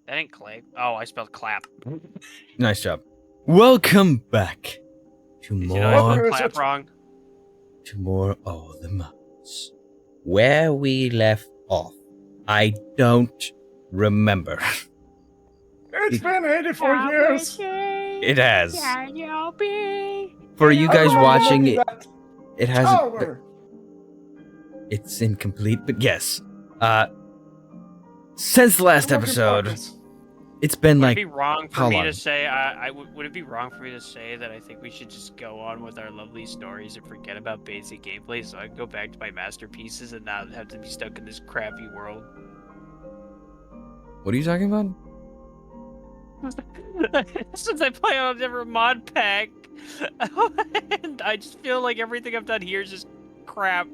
That ain't clay. Oh, I spelled clap. Nice job. Welcome back to Did you know I more spelled clap wrong? Oh the Mountains. Where we left off, I don't remember. It's been 84 years. It has. For you I guys remember watching it, that it has. tower. It's incomplete, but yes. Since the last Work in episode, progress. it's been Would like it be wrong for how me long? to say? Would it be wrong for me to say that I think we should just go on with our lovely stories and forget about basic gameplay, so I can go back to my masterpieces and not have to be stuck in this crappy world? What are you talking about? Since I play on a different mod pack, and I just feel like everything I've done here is just crap.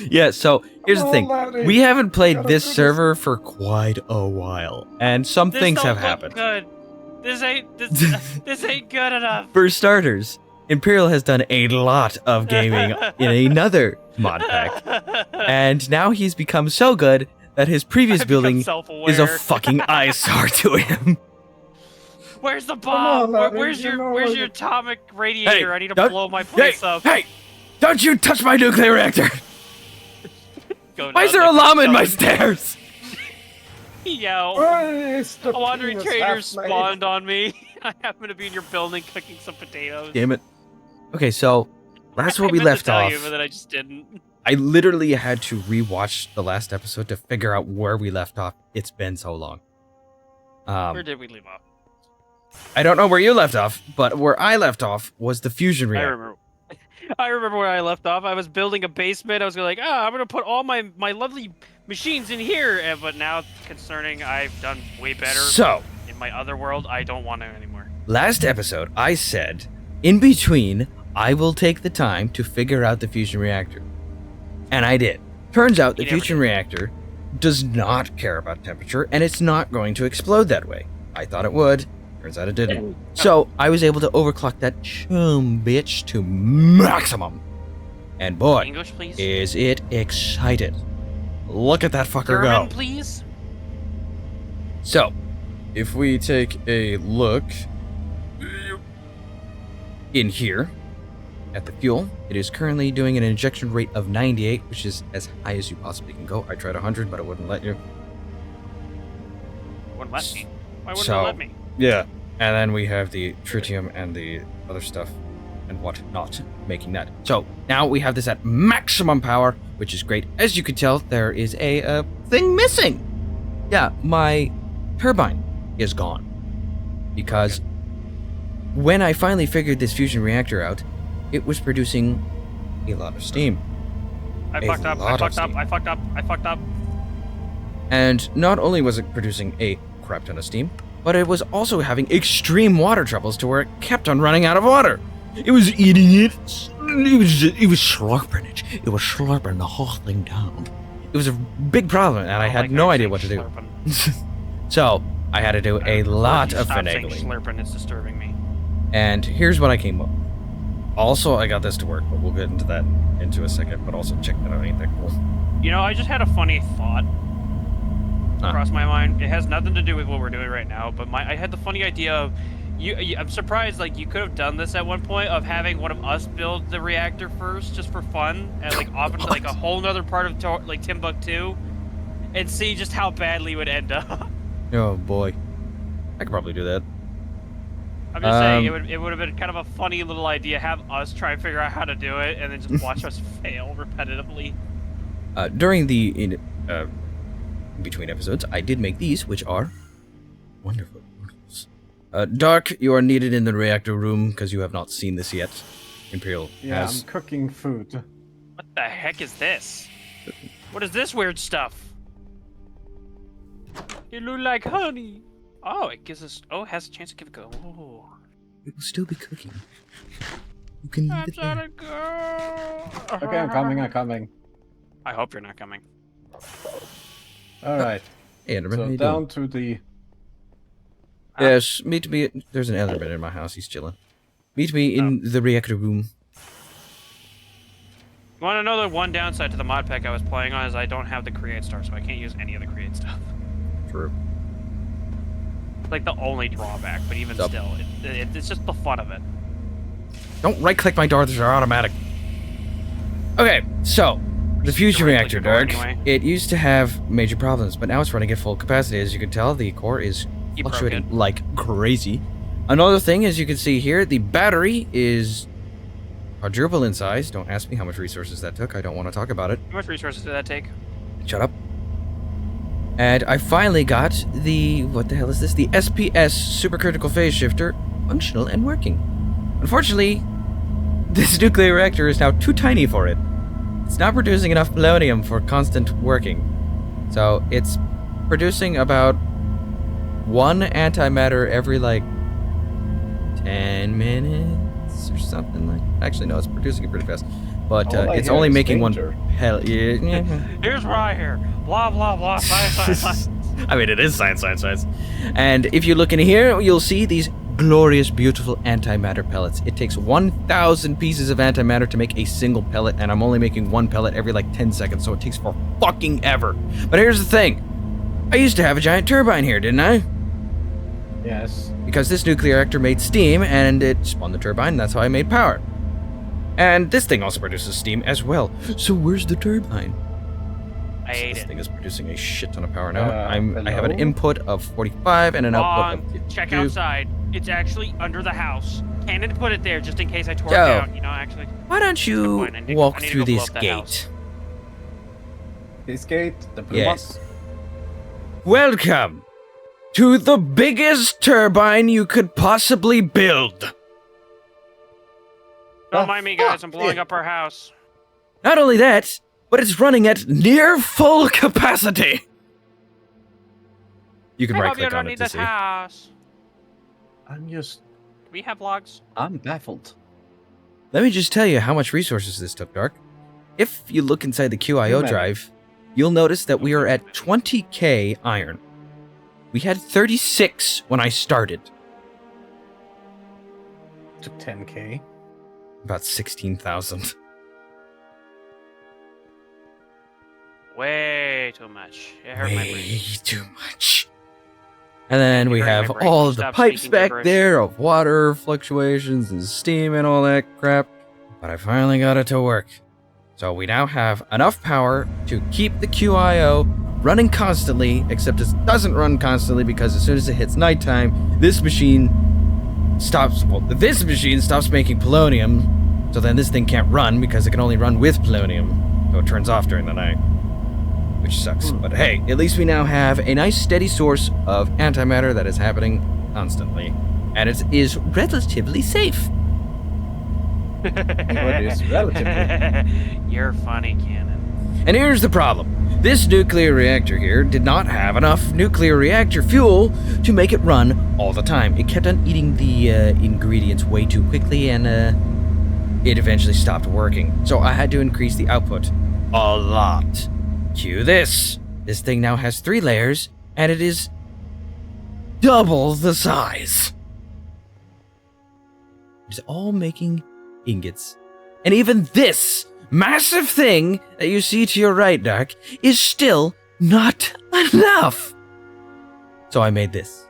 Yeah, so here's the Come thing. on, laddie. We haven't played Gotta this do this. server for quite a while, and some This things don't have look happened. Good. This ain't good enough. For starters, Imperial has done a lot of gaming in another mod pack, and now he's become so good that his previous I've become building self-aware. is a fucking eyesore to him. Where's the on, bomb? laddie, Where's you know your what- atomic radiator? I need to don't- blow my place up. Hey, don't you touch my nuclear reactor! Go Why is down there a like llama in my stone. stairs? Yo, Where is the a wandering penis trader half-made? spawned on me. I happen to be in your building cooking some potatoes. Damn it. Okay, so that's where I we meant to left tell off. you, but then I just didn't. I literally had to rewatch the last episode to figure out where we left off. It's been so long. Where did we leave off? I don't know where you left off, but where I left off was the fusion I reactor. remember. I remember where I left off. I was building a basement. I was like, I'm gonna put all my lovely machines in here. But now, concerning, I've done way better. So, In my other world, I don't want to anymore. last episode, I said, in between, I will take the time to figure out the fusion reactor. And I did. Turns out the You never fusion did. reactor does not care about temperature, and it's not going to explode that way. I thought it would. Turns out it didn't. So, I was able to overclock that chum bitch to maximum. And boy, English, please. is it excited. Look at that fucker German, go. please. So, if we take a look in here at the fuel, it is currently doing an injection rate of 98, which is as high as you possibly can go. I tried 100, but it wouldn't let you. Wouldn't let me. Why wouldn't So- it let me? Yeah. And then we have the tritium and the other stuff and whatnot making that. So, now we have this at maximum power, which is great. As you can tell, there is a thing missing. Yeah, my turbine is gone. Because when I finally figured this fusion reactor out, it was producing a lot of steam. I A fucked up. I lot of fucked up. steam. I fucked up. I fucked up. And not only was it producing a crap ton of steam, but it was also having extreme water troubles to where it kept on running out of water. It was eating it. It was slurping it. It was slurping the whole thing down. It was a big problem, and I don't had like no her idea saying what to do. slurping. So, I had to do a lot of Stop saying finagling. slurping. It's disturbing me. And here's what I came up with. Also, I got this to work, but we'll get into that into a second, but also check that out. Ain't that cool? You know, I just had a funny thought Huh. cross my mind. It has nothing to do with what we're doing right now, but I had the funny idea of I'm surprised like you could have done this at one point of having one of us build the reactor first just for fun and like off into like a whole nother part of like Timbuktu and see just how badly it would end up. Oh boy. I could probably do that. I'm just saying it would have been kind of a funny little idea, have us try and figure out how to do it and then just watch us fail repetitively. During the in between episodes, I did make these, which are wonderful noodles. Dark, you are needed in the reactor room because you have not seen this yet. Imperial Yeah, has. I'm cooking food. What the heck is this? What is this weird stuff? It look like honey. Oh, it gives us. Oh, it has a chance to give it a go. Oh. It will still be cooking. You can leave I'm it trying there. to go. Okay, I'm coming, I'm coming. I hope you're not coming. Alright, Hey, Enderman, how so you down to the... Yes, meet me. There's an Enderman in my house. He's chilling. Meet me in the reactor room. You want to know the one downside to the mod pack I was playing on is I don't have the create star, so I can't use any of the create stuff. True. It's like the only drawback, but even Yup. still, it's just the fun of it. Don't right-click my door, they're automatic. Okay, so, the fusion Right-click reactor, your door Dark, anyway. it used to have major problems, but now it's running at full capacity. As you can tell, the core is You broke fluctuating it. like crazy. Another thing, as you can see here, the battery is quadruple in size. Don't ask me how much resources that took. I don't want to talk about it. How much resources did that take? Shut up. And I finally got the, what the hell is this? The SPS supercritical phase shifter functional and working. Unfortunately, this nuclear reactor is now too tiny for it. It's not producing enough polonium for constant working. So it's producing about one antimatter every like 10 minutes or something like. Actually, no, it's producing it pretty fast. But All I it's hear only is making danger. one pellet. Yeah. Here's what I hear. Blah, blah, blah. Science. I mean, it is science. And if you look in here, you'll see these glorious, beautiful antimatter pellets. It takes 1,000 pieces of antimatter to make a single pellet, and I'm only making one pellet every like 10 seconds, so it takes for fucking ever. But here's the thing. I used to have a giant turbine here, didn't I? Yes. Because this nuclear reactor made steam, and it spun the turbine, and that's how I made power. And this thing also produces steam as well. So where's the turbine? I ate This it. thing is producing a shit ton of power now. I have an hello? input of 45 and an output of Wrong. 52. Check outside. It's actually under the house. Cannon put it there just in case I tore Joe. it down. You know, actually. Why don't Good you point. I need walk to through go blow this up that gate? house. This gate, the blue Yes. box. Welcome to the biggest turbine you could possibly build. Don't Oh, mind me, guys. fuck I'm blowing yeah. up our house. Not only that, but it's running at near full capacity. You can I right hope you click don't on it need to this see. house. I'm just, Do we have logs? I'm baffled. Let me just tell you how much resources this took, Dark. If you look inside the QIO many? drive, you'll notice that we are at 20k iron. We had 36 when I started. Took 10k. About 16,000. Way too much. It hurt my brain. Way too much. And then we Hurt my have brain. all of the Stop pipes speaking back gibberish. there of water fluctuations and steam and all that crap. But I finally got it to work. So we now have enough power to keep the QIO running constantly, except it doesn't run constantly because as soon as it hits nighttime, this machine stops making polonium. So then this thing can't run because it can only run with polonium. So it turns off during the night. Which sucks. But hey, at least we now have a nice steady source of antimatter that is happening constantly. And it is relatively safe. What is relatively? You're funny, Cannon. And here's the problem. This nuclear reactor here did not have enough nuclear reactor fuel to make it run all the time. It kept on eating the ingredients way too quickly and it eventually stopped working. So I had to increase the output a lot. Cue this. This thing now has 3 layers and it is double the size. It's all making ingots. And even this massive thing that you see to your right, Dark, is still not enough. So I made this.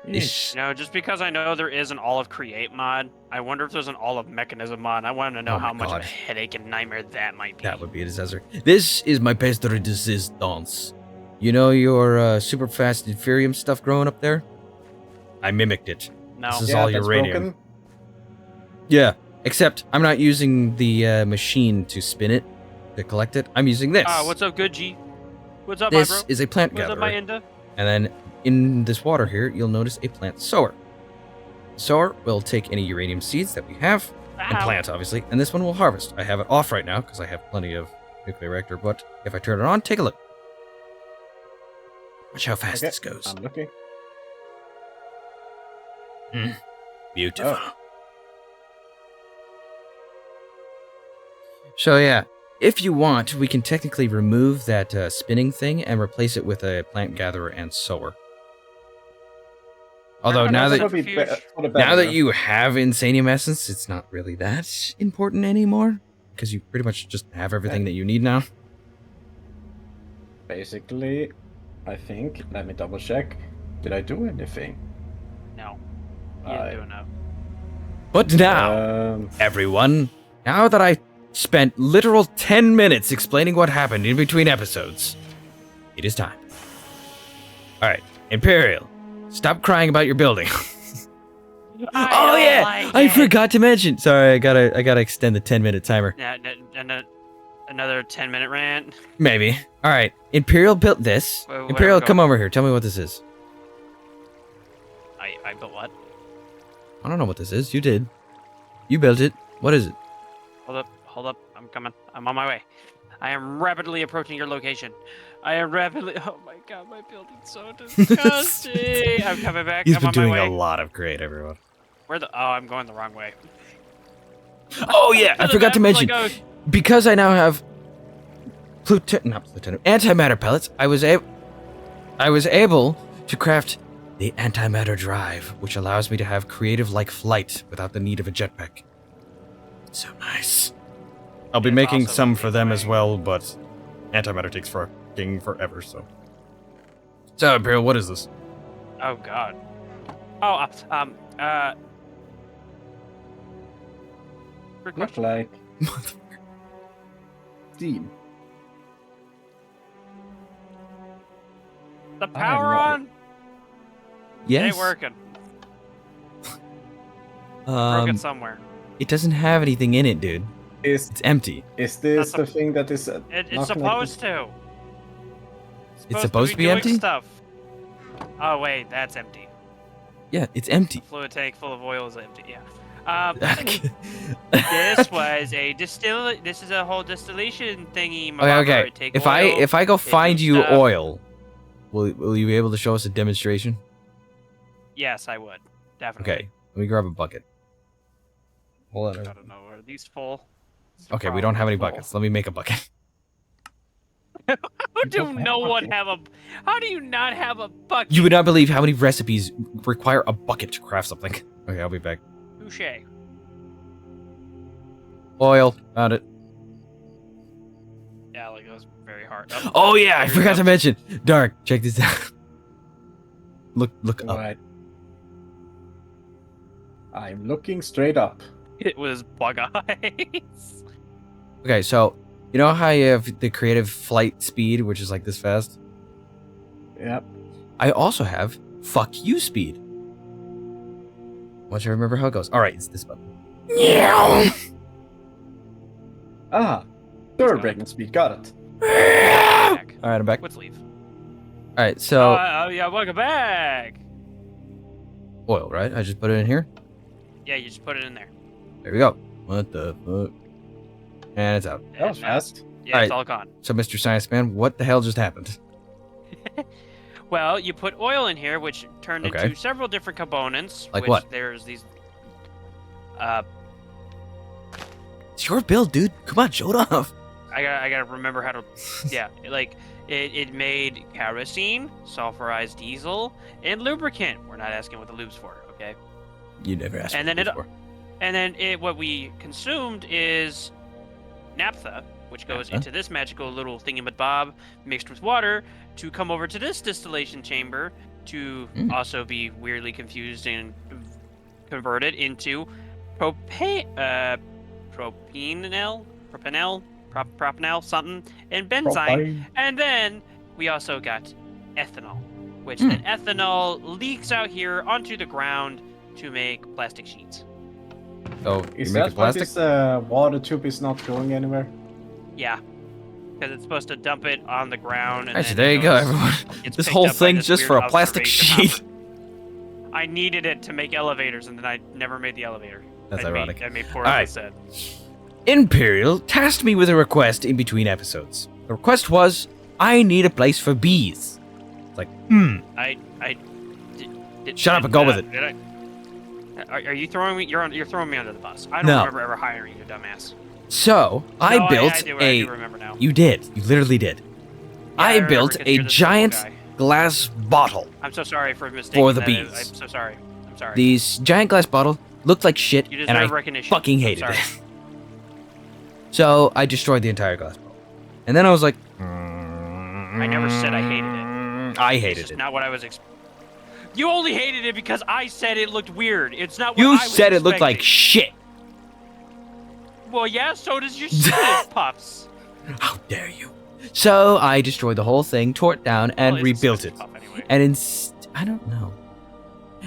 Ish. You know, just because I know there is an all of create mod, I wonder if there's an all of mechanism mod. I want to know Oh my how much of God. a headache and nightmare that might be. That would be a disaster. This is my pièce de résistance. You know your super fast inferium stuff growing up there? I mimicked it. No. This is Yeah, all that's uranium. broken. Yeah, except I'm not using the machine to spin it, to collect it. I'm using this. Ah, what's up, good G? What's up, This my bro? is a plant What's up, gatherer. my Inda? And then in this water here, you'll notice a plant sower. Sower will take any uranium seeds that we have and Ow. plant, obviously, and this one will harvest. I have it off right now because I have plenty of nuclear reactor, but if I turn it on, take a look. Watch how fast Okay, this goes. I'm looking. Beautiful. Oh. So yeah, if you want, we can technically remove that spinning thing and replace it with a plant gatherer and sower. Although now That's that gonna be Centrifuge. for the better. now that you have Insanium Essence, it's not really that important anymore. Because you pretty much just have everything that you need now. Basically, I think. Let me double check. Did I do anything? No. You didn't do enough. But now, Um, everyone, now that I spent literal 10 minutes explaining what happened in between episodes, it is time. Alright, Imperial, stop crying about your building. Oh yeah, I forgot to mention. Sorry, I gotta extend the 10-minute timer. Another 10-minute rant. Maybe. All right, Imperial built this. Where Imperial, we come going? over here. Tell me what this is. I built what? I don't know what this is. You did. You built it. What is it? Hold up. I'm coming. I'm on my way. I am rapidly approaching your location. I am rapidly. Oh my god, my building's so disgusting. I'm coming back. He's I'm been on doing my way. a lot of great, everyone. Where the? Oh, I'm going the wrong way. Oh yeah, I forgot to mention. Like, Because I now have antimatter pellets, I was able to craft the antimatter drive, which allows me to have creative-like flight without the need of a jetpack. So nice. I'll be It's making also some for them way. as well, but antimatter takes fucking forever, so. So, Imperial, what is this? oh god. Oh, Good look question. like Steam. The power not- on? It ain't working. Broke it somewhere. It doesn't have anything in it, dude. Is It's empty. is this That's the thing that is It's not supposed to. It's supposed to be doing empty? Stuff. Oh wait, that's empty. Yeah, it's empty. Fluid tank full of oil is empty. Yeah. This was a This is a whole distillation thingy. my Okay, brother. okay. Take If oil, I go take find some you stuff. oil, will you be able to show us a demonstration? Yes, I would. Definitely. Okay, let me grab a bucket. Hold I on. don't know. Are these full? That's the Okay, we don't have any Well- buckets. Let me make a bucket. How do don't have no a one bucket. have a? How do you not have a bucket? You would not believe how many recipes require a bucket to craft something. Okay, I'll be back. Touche. Oil, found it. Yeah, like it was very hard. Oh yeah, I Here it forgot to comes. mention. Dark, check this out. Look up. Right. I'm looking straight up. It was bug eyes. Okay, so you know how you have the creative flight speed, which is like this fast? Yep. I also have fuck you speed. Once you remember how it goes. Alright, it's this button. Yeah. Ah, third breaking speed. Got it. Back. Alright, I'm back. Let's leave. Alright, so Yeah, welcome back. oil, right? I just put it in here. Yeah, you just put it in there. There we go. What the fuck? And it's out. That was And fast. Yeah, Alright. it's all gone. So, Mr. Science Man, what the hell just happened? Well, you put oil in here, which turned Okay. into several different components. Like which what? There's these. It's your build, dude. Come on, show it off. I gotta remember how to. Yeah, like it made kerosene, sulfurized diesel, and lubricant. We're not asking what the lube's for, okay? You never asked And me then before. And then what we consumed is naphtha, which goes Naphtha. into this magical little thingamabob mixed with water to come over to this distillation chamber to Mm. also be weirdly confused and converted into propanol, something, and benzine. Propane. And then we also got ethanol, which Hmm. then ethanol leaks out here onto the ground to make plastic sheets. So, Is you that make it why plastic? this water tube is not going anywhere? Yeah, because it's supposed to dump it on the ground. And Alright, so then there it you go, goes- everyone. gets This picked whole up by thing's this just for weird a plastic observation sheet. I needed it to make elevators, and then I never made the elevator. That's I ironic. I made poor Alright. instead. Imperial tasked me with a request in between episodes. The request was, I need a place for bees. It's like, Shut up and go with it. Did I? Are you throwing me? You're throwing me under the bus. I don't No. remember ever hiring you, dumbass. So, I No, built I do a... remember now. You did. You literally did. Yeah, I remember, built 'cause a you're the simple giant guy. glass bottle I'm so sorry for mistaking for the that. bees. I'm so sorry. I'm sorry. These giant glass bottle looked like shit, You and I deserve recognition. fucking I'm hated sorry. it. So I destroyed the entire glass bottle. And then I was like, I never said I hated it. I It's hated just it. not what I was expecting. You only hated it because I said it looked weird. It's not what You I was said it looked like expecting. shit. Well, yeah, so does your stupid puffs. How dare you? So I destroyed the whole thing, tore it down, and Well, it's a rebuilt stupid it. puff anyway. And I don't know.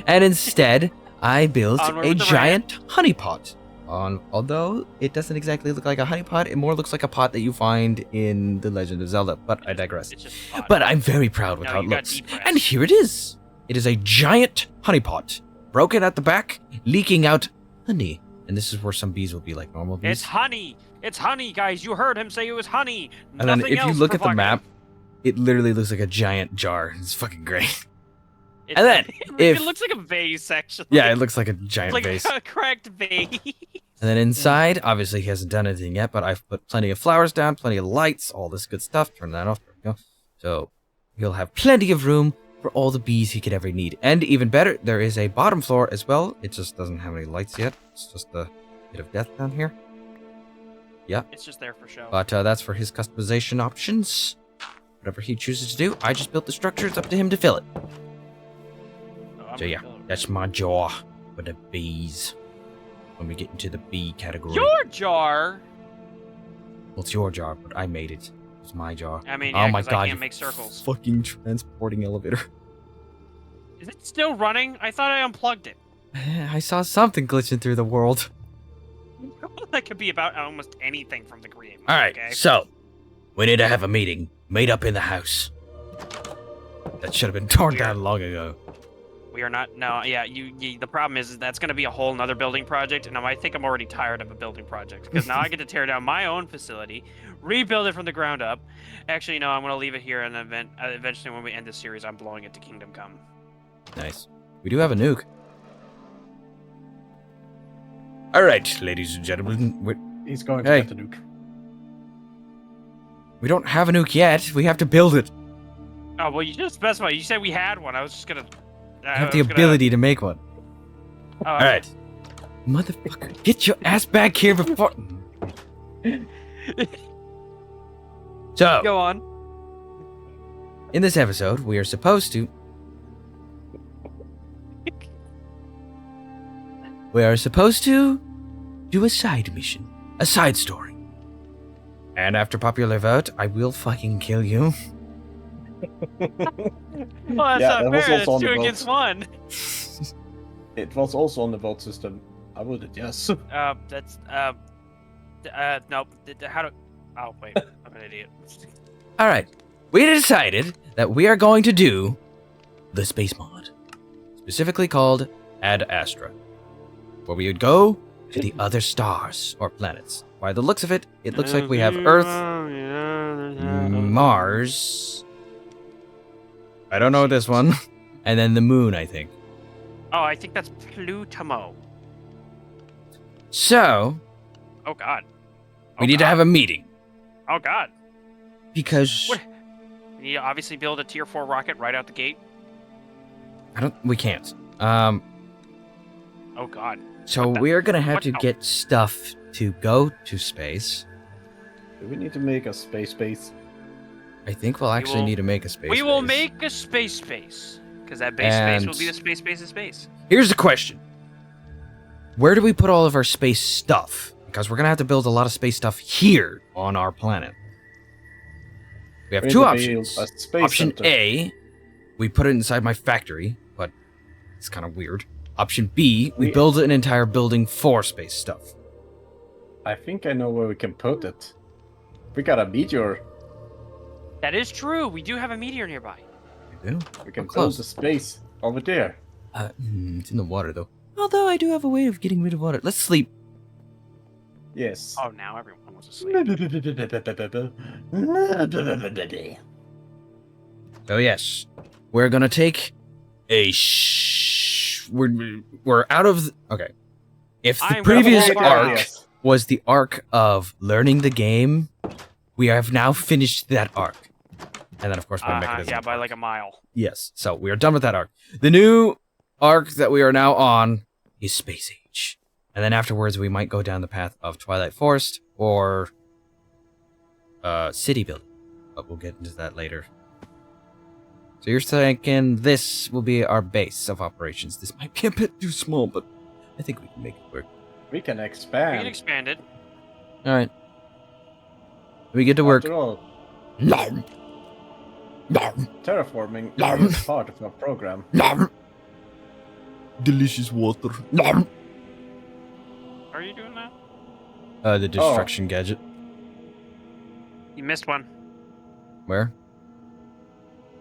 And instead, I built Onward a with the giant honey pot. Although it doesn't exactly look like a honey pot, it more looks like a pot that you find in The Legend of Zelda. But I digress. It's just a pot. But I'm very proud with No, how it you got looks. depressed. And here it is. It is a giant honey pot, broken at the back, leaking out honey. And this is where some bees will be like normal bees. It's honey. It's honey, guys. You heard him say it was honey. And then Nothing if you else look at the provocative. map, it literally looks like a giant jar. It's fucking great. It, and then, it if- looks like a vase, actually. Yeah, it looks like a giant like vase. a cracked vase. And then inside, obviously he hasn't done anything yet, but I've put plenty of flowers down, plenty of lights, all this good stuff. Turn that off. There we go. So he'll have plenty of room for all the bees he could ever need. And even better, there is a bottom floor as well. It just doesn't have any lights yet. It's just a bit of death down here. Yeah, It's just there for show. but that's for his customization options. Whatever he chooses to do, I just built the structure. It's up to him to fill it. Oh, I'm So gonna yeah, build it. that's my jar for the bees. When we get into the bee category. Your jar. Well, it's your jar, but I made it. It's my jar. I mean, Oh yeah, my 'cause God, I you can't make circles. Fucking transporting elevator. Is it still running? I thought I unplugged it. I saw something glitching through the world. That could be about almost anything from the game. All right, Okay. so we need to have a meeting made up in the house. That should have been torn Weird. down long ago. We are not. No, yeah. You the problem is that's going to be a whole nother building project, and I think I'm already tired of a building project because now I get to tear down my own facility, rebuild it from the ground up. Actually, no, I'm going to leave it here, and eventually, when we end this series, I'm blowing it to Kingdom Come. Nice. We do have a nuke. All right, ladies and gentlemen, He's going Hey. to get the nuke. we don't have a nuke yet. We have to build it. Oh well, you just specify. You said we had one. I was just gonna. I have the ability to make one. Oh, All right. Motherfucker, get your ass back here before... So, Go on. in this episode, we are supposed to... We are supposed to do a side mission. A side story. And after popular vote, I will fucking kill you. Well, that's Yeah, not that was fair. also That's on the two vote. against one. It was also on the vote system. I voted yes. That's no. How do? Oh wait, I'm an idiot. Alright, we decided that we are going to do the space mod. Specifically called Ad Astra. Where we would go to the other stars or planets. By the looks of it, it looks like we have Earth, Mars. I don't know this one. And then the moon, I think. Oh, I think that's Plutomo. So, Oh God. we need to have a meeting. Oh God. Because What? We need to obviously build a tier 4 rocket right out the gate. we can't. Oh God. So What the- we're gonna have what to the- get stuff to go to space. Do we need to make a space base? I think we'll actually will- need to make a space we will base. make a space space. Because that base space will And- be the space base of space. Here's the question. Where do we put all of our space stuff? Because we're gonna have to build a lot of space stuff here on our planet. We have We two need to options. build a space Option center. A, we put it inside my factory, but it's kind of weird. Option B, we We- build an entire building for space stuff. I think I know where we can put it. We got a meteor. That is true. We do have a meteor nearby. We do? We can How close? build the space over there. It's in the water though. Although I do have a way of getting rid of water. Let's sleep. Yes. Oh, now everyone was asleep. So yes, we're gonna take a we're out of okay. If the I'm previous gonna arc Yes. was the arc of learning the game, we have now finished that arc. And then, of course, my mechanism. Yeah, by arc. like a mile. Yes, so we are done with that arc. The new arc that we are now on is Space Age. And then afterwards, we might go down the path of Twilight Forest or city building. But we'll get into that later. So you're thinking this will be our base of operations. This might be a bit too small, but I think we can make it work. We can We expand. can expand it. All right. We get to work. After all, Nom. Nom. terraforming Nom. is part of our program. Nom. Delicious water. Nom. Are you doing that? The destruction gadget. You missed one. Where?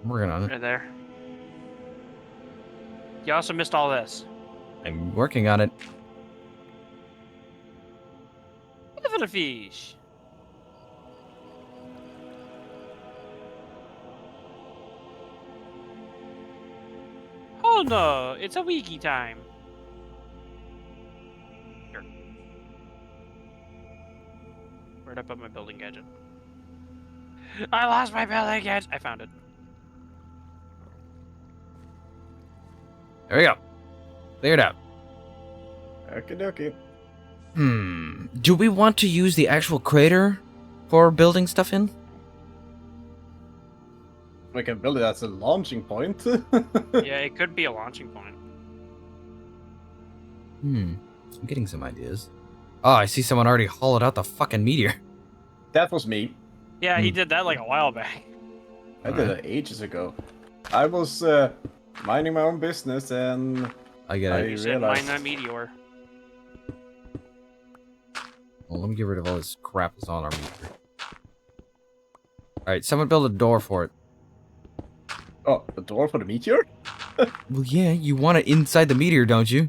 I'm working on it. Right there. You also missed all this. I'm working on it. Look at the fish. Oh no, it's a wiki time. Sure. Where'd I put my building gadget? I lost my building gadget. I found it. There we go. Cleared out. Okie dokie. Do we want to use the actual crater for building stuff in? We can build it as a launching point. Yeah, it could be a launching point. I'm getting some ideas. Oh, I see someone already hollowed out the fucking meteor. That was me. Yeah, he did that like a while back. I did it ages ago. I was minding my own business and I get it. You said mine that meteor. Well, let me get rid of all this crap that's on our meteor. Alright, someone build a door for it. Oh, the door for the meteor? Well, yeah, you want it inside the meteor, don't you?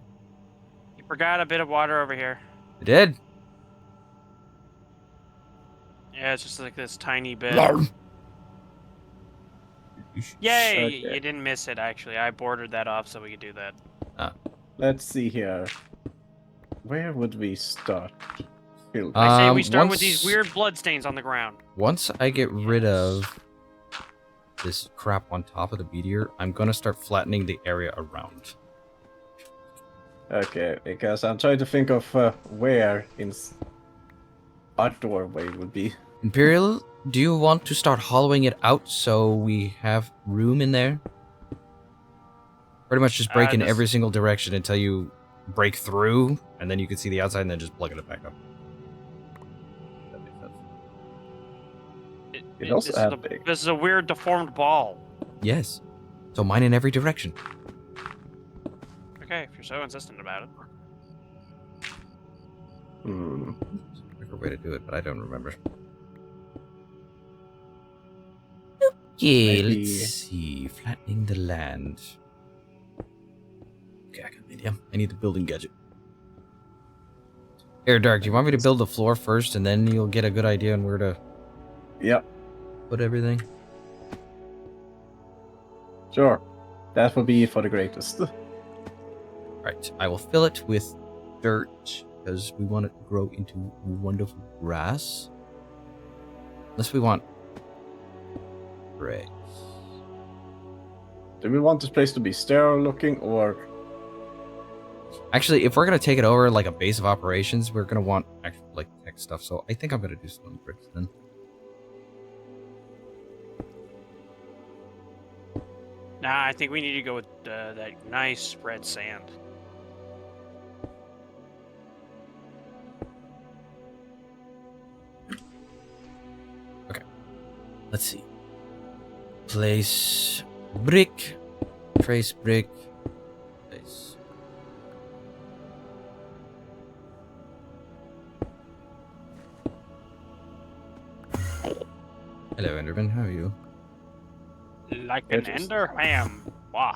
You forgot a bit of water over here. I did. Yeah, it's just like this tiny bit. Larm. Yay! Okay. You didn't miss it, actually. I bordered that off so we could do that. Let's see here. Where would we start? Build. I say we start with once- these weird bloodstains on the ground. Once I get rid of this crap on top of the meteor, I'm gonna start flattening the area around. Okay, because I'm trying to think of where in our doorway would be. Imperial, do you want to start hollowing it out so we have room in there? Pretty much just break in this- every single direction until you break through, and then you can see the outside, and then just plugging it back up. That makes sense. It also this, had is big. this is a weird deformed ball. Yes. So mine in every direction. Okay, if you're so insistent about it. Hmm. There's a quicker way to do it, but I don't remember. Okay, Maybe- let's see. Flattening the land. Okay, I got an idea. I need the building gadget. Here, Dark, do you want me to build the floor first, and then you'll get a good idea on where to Yep, put everything? sure. That will be for the greatest. Right, I will fill it with dirt, because we want it to grow into wonderful grass. Unless we want bricks. Do we want this place to be sterile looking or... Actually, if we're gonna take it over like a base of operations, we're gonna want actual like tech stuff. So I think I'm gonna do stone bricks then. Nah, I think we need to go with that nice red sand. Let's see. Place brick, trace brick, place. Hello, Enderman. How are you? Like an Interesting. ender ham. Wow.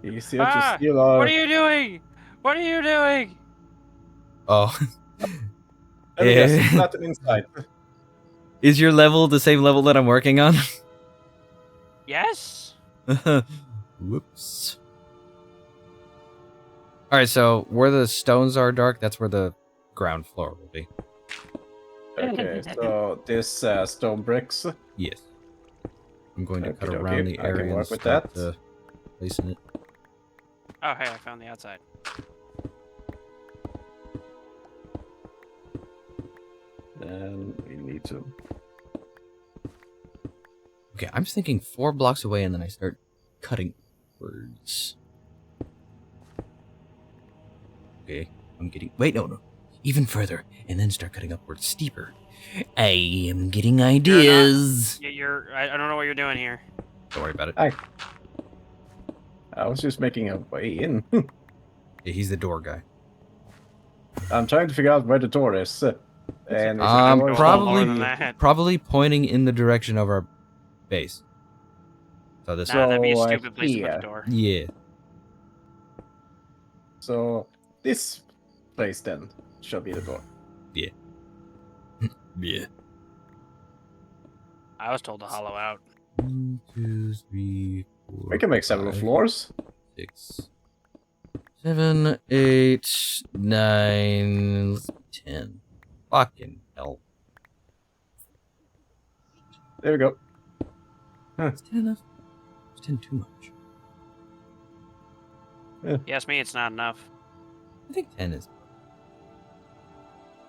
Easier Ah, to steal our... What are you doing? What are you doing? Oh, Let me guess, Yeah. it's not inside. is your level the same level that I'm working on? Yes? Whoops. All right, so where the stones are dark, that's where the ground floor will be. Okay, so this stone bricks. Yes. I'm going to cut Okey-dokey, around the I can area and work with start that. placing it. Oh, hey, I found the outside. Then we need to. Okay, I'm just thinking 4 blocks away, and then I start cutting words. Okay, I'm getting. Wait, no. Even further, and then start cutting upwards steeper. I am getting ideas. I don't know what you're doing here. Don't worry about it. I was just making a way in. Yeah, he's the door guy. I'm trying to figure out where the door is. And It's not the door is lower than probably- that. Probably pointing in the direction of our base. So this. Nah, that'd be a So, stupid place to put here. a door. Yeah. So this place then shall be the door. Yeah. I was told to hollow out. 1, 2, 3, 4. We can make several 5, floors. 6, 7, 8, 9, 10. Fucking hell. There we go. Is 10 enough? Is 10 too much? Yes, me, it's not enough. I think 10 is.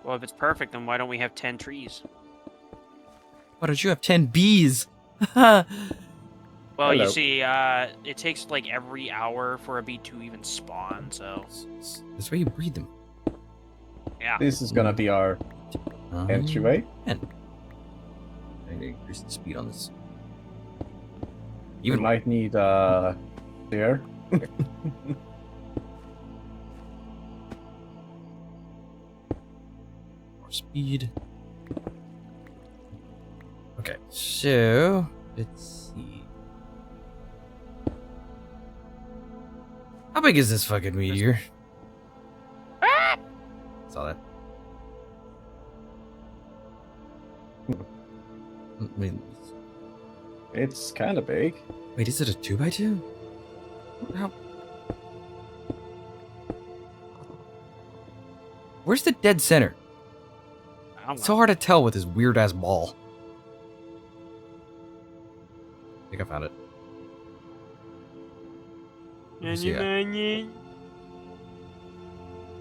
Well, if it's perfect, then why don't we have 10 trees? Why don't you have 10 bees? Haha. Well, you Hello. see, it takes like every hour for a bee to even spawn, so That's where you breed them. yeah. This is gonna be our entryway. I need to increase the speed on this. You Even might need there. more speed. Okay, so let's see. How big is this fucking meteor? Saw that. Wait, It's kind of big. wait, is it a 2x2? How? Where's the dead center? I don't It's so know. hard to tell with this weird ass ball. I think I found it.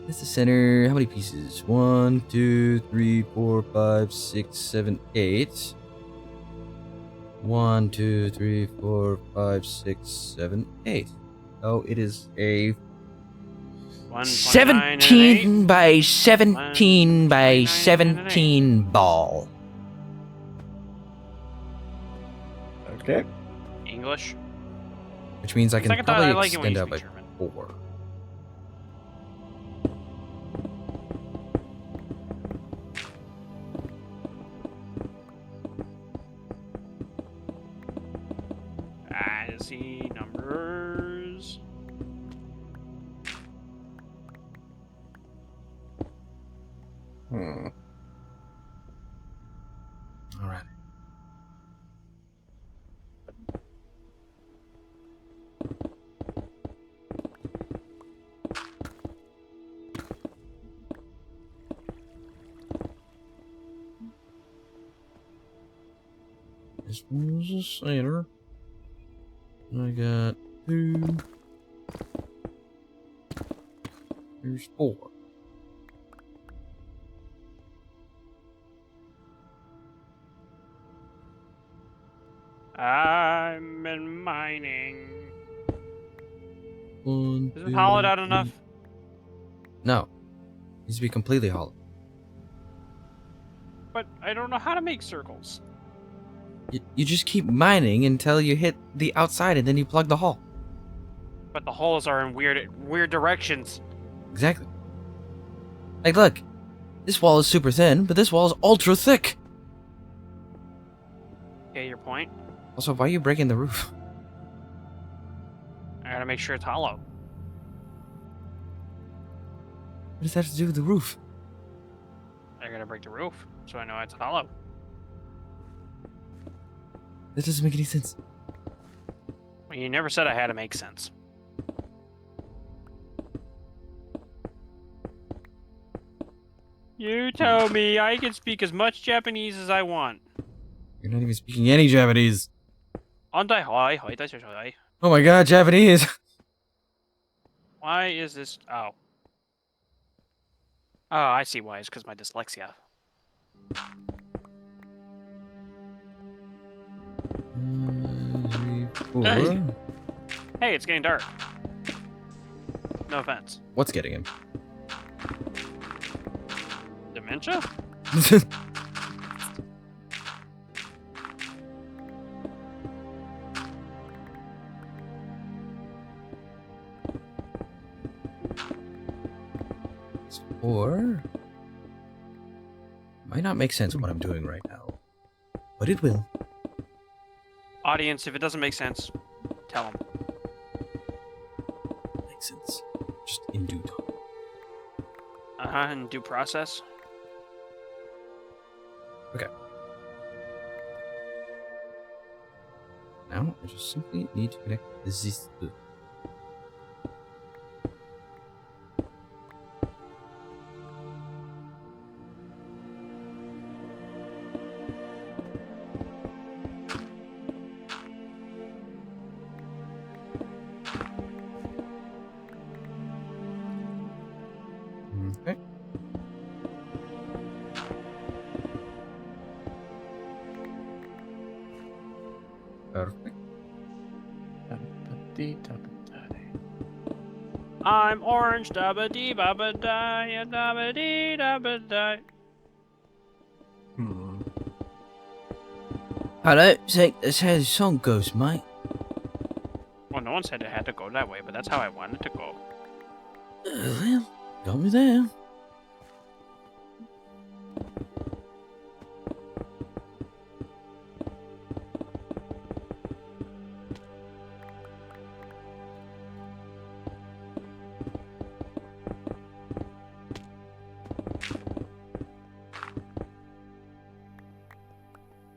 That's the center. How many pieces? 1, 2, 3, 4, 5, 6, 7, 8. 1, 2, 3, 4, 5, 6, 7, 8. Oh, it is a 129 and an 17 by 17 by 129 and an 17 ball. Okay. 8. English. Which means I can Second thought, probably I like it when extend you out by speak German. 4. I see numbers. Hmm. All right. This one's a center. I got 2. There's 4. I'm in mining. 1, Is 2, it hollowed out 3. enough? No. Needs to be completely hollow. But I don't know how to make circles. You just keep mining until you hit the outside and then you plug the hole. But the holes are in weird directions. Exactly. Like, look. This wall is super thin, but this wall is ultra thick. Okay, your point. Also, why are you breaking the roof? I gotta make sure it's hollow. What does that have to do with the roof? I gotta break the roof so I know it's hollow. That doesn't make any sense. Well, you never said I had to make sense. You told me I can speak as much Japanese as I want. You're not even speaking any Japanese. Andai hoi hoi dai hoi. Oh my god, Japanese! Why is this? Oh. Oh, I see why. It's because my dyslexia. Four. Hey, it's getting dark. No offense. What's getting him? Dementia? Four. Might not make sense what I'm doing right now, but it will. Audience, if it doesn't make sense, tell them. Makes sense. Just in due time. In due process. Okay. Now I just simply need to connect this. Okay. Perfect. I'm orange, dabba dee babba die, dabba dee dabba die. I don't think that's how the song goes, mate. Well, no one said it had to go that way, but that's how I wanted to go. Well, got me there.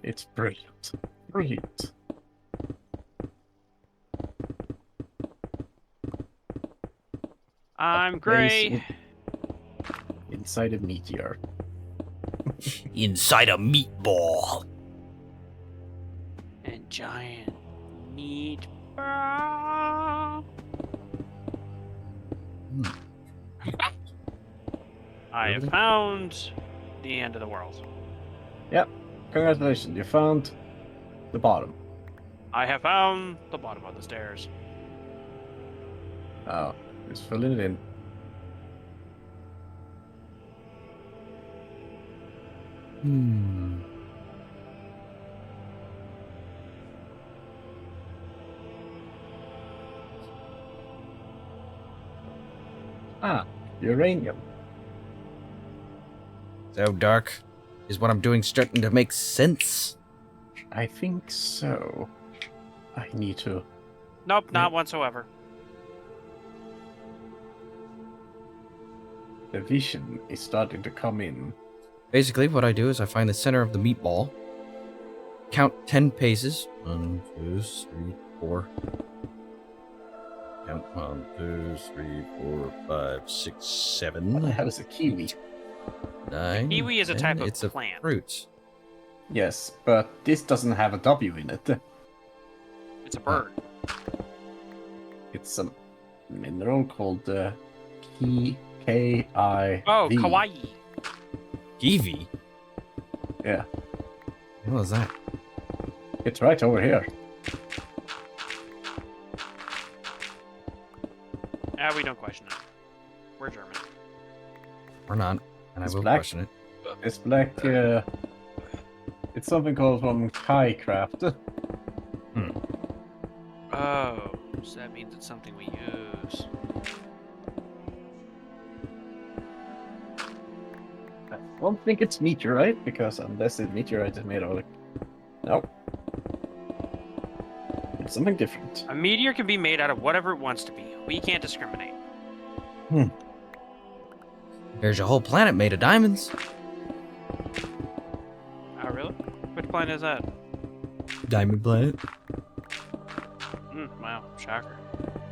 It's brilliant. Brilliant. I'm Place gray. inside a meteor. Inside a meatball. And giant meat. I have found the end of the world. Yep. Congratulations, you found the bottom. I have found the bottom of the stairs. Oh, just filling it in. Ah, uranium. So dark. Is what I'm doing starting to make sense? I think so. I need to. Nope, not whatsoever. The vision is starting to come in. Basically, what I do is I find the center of the meatball, count 10 paces. 1, 2, 3, 4. Count 1, 2, 3, 4, 5, 6, What the 7, hell is a kiwi? 9. Kiwi is a 10. type of It's plant. a fruit. Yes, but this doesn't have a W in it. It's a bird. It's a mineral called K-I-V. Oh, kawaii. Kiwi? Yeah, What was that? it's right over here. We don't question it. We're German. Or not. And It's I will black. question it. It's black. It's something called from Kai-Craft. Oh, so that means it's something we use. I don't think it's meteorite, because unless the meteorite is made of like... Nope. It's something different. A meteor can be made out of whatever it wants to be. We can't discriminate. There's a whole planet made of diamonds. Oh, really? Which planet is that? Diamond planet? Wow, shocker.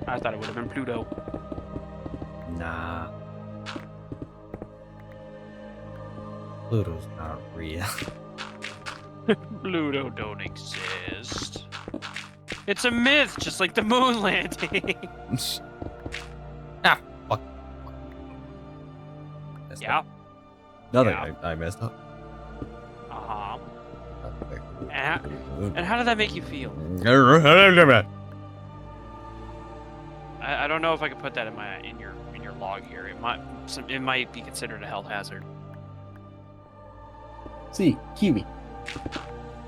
I thought it would have been Pluto. Nah. Pluto's not real. Pluto don't exist. It's a myth, just like the moon landing. Ah, fuck. Messed Yeah. up. Nothing. Yeah. I messed up. Uh-huh. And how did that make you feel? I don't know if I could put that in your log here. It might be considered a health hazard. See, kiwi.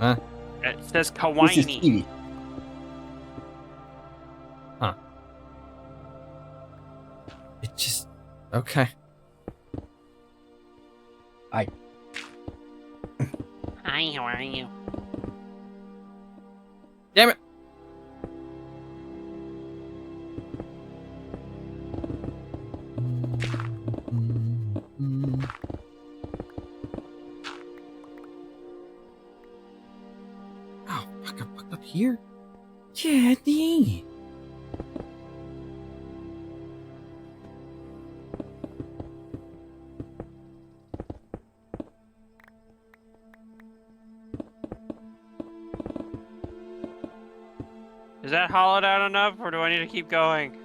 Huh? It says This is kawaii. kiwi. It just... Okay. Hi. Hi, how are you? Damn it! Oh, fuck, I fucked up here? Jenny! Is that hollowed out enough, or do I need to keep going?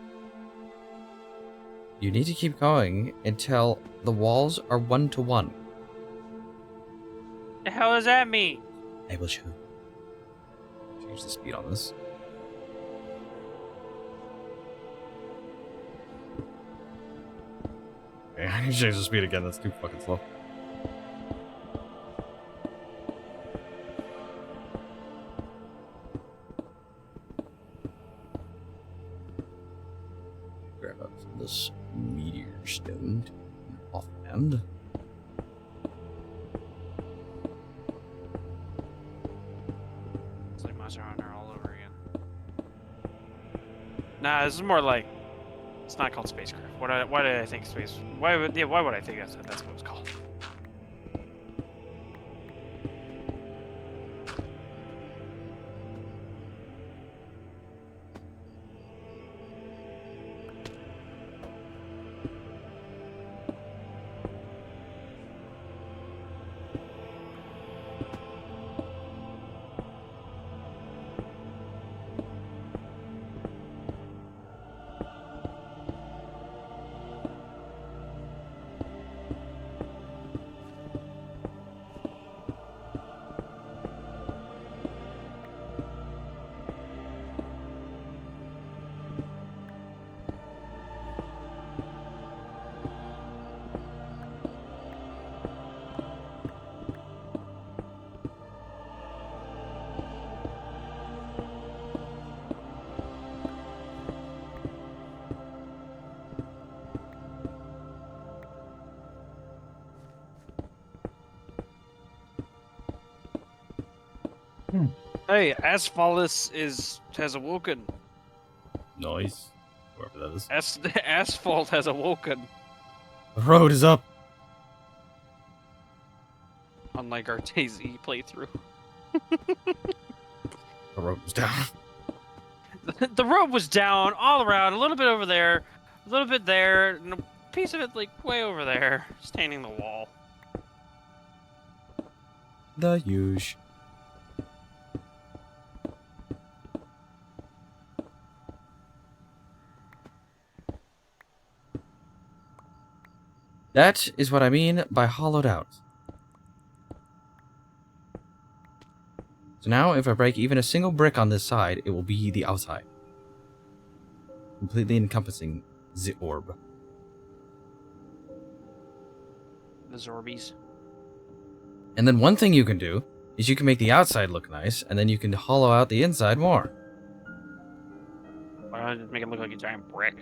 You need to keep going until the walls are 1-to-1. The hell does that mean? I will show you. Change the speed on this. Okay, I need to change the speed again. That's too fucking slow. Grab up this meteor stone offhand. It's like Monster Hunter all over again. Nah, this is more like... It's not called spacecraft. Why did I think space... why would I think that's what it's called? Hey, Asphaltus has awoken. Nice. Whoever that is. Asphalt has awoken. The road is up. Unlike our DayZ playthrough. The road was down. The road was down all around, a little bit over there, a little bit there, and a piece of it like way over there, standing the wall. The huge. That is what I mean by hollowed out. So now, if I break even a single brick on this side, it will be the outside. Completely encompassing the orb. The Zorbies. And then one thing you can do is you can make the outside look nice, and then you can hollow out the inside more. Why don't I just make it look like a giant brick?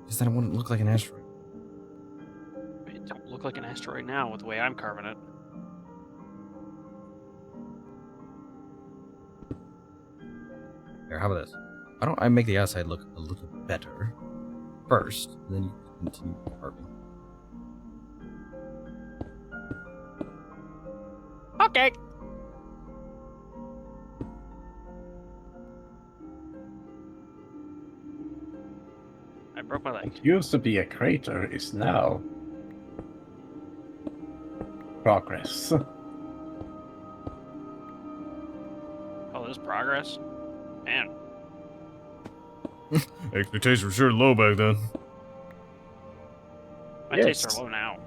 Because then it wouldn't look like an asteroid. It don't look like an asteroid now with the way I'm carving it. Here, how about this? Why don't I make the outside look a little better first, and then you can continue carving. Okay. I broke my leg. What used to be a crater is now progress. Oh, there's progress. Man. Expectations were sure low back then. My Yes. tastes are low now.